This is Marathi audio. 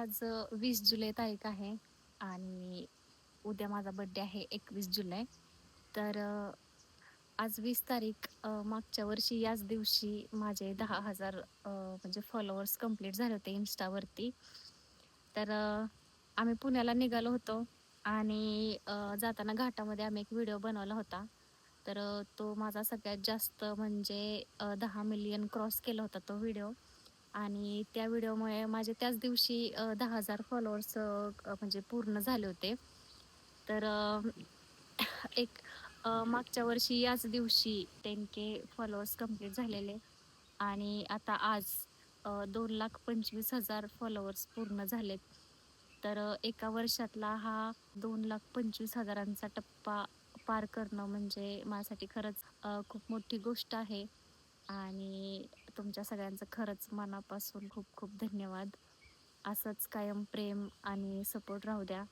आज 20 जुलै तारीख आहे आणि उद्या माझा बर्थडे आहे 21 जुलै. तर आज 20 तारीख मागच्या वर्षी याच दिवशी माझे 10,000 म्हणजे फॉलोअर्स कंप्लीट झाले होते Instaवरती. तर आम्ही पुण्याला निघालो होतो आणि जाताना घाटामध्ये आम्ही एक व्हिडिओ बनवला होता. तर तो माझा सगळ्यात जास्त म्हणजे 10 मिलियन क्रॉस केला होता तो व्हिडिओ. आणि त्या व्हिडिओमुळे माझे त्याच दिवशी 10,000 फॉलोअर्स म्हणजे पूर्ण झाले होते. तर एक मागच्या वर्षी याच दिवशी 10K फॉलोअर्स कंप्लीट झालेले आणि आता आज 2,25,000 फॉलोअर्स पूर्ण झालेत. तर एका वर्षातला हा 2,25,000चा टप्पा पार करणं म्हणजे माझ्यासाठी खरंच खूप मोठी गोष्ट आहे. आणि तुमच्या सगळ्यांचं खरंच मनापासून खूप खूप धन्यवाद. असंच कायम प्रेम आणि सपोर्ट राहू द्या.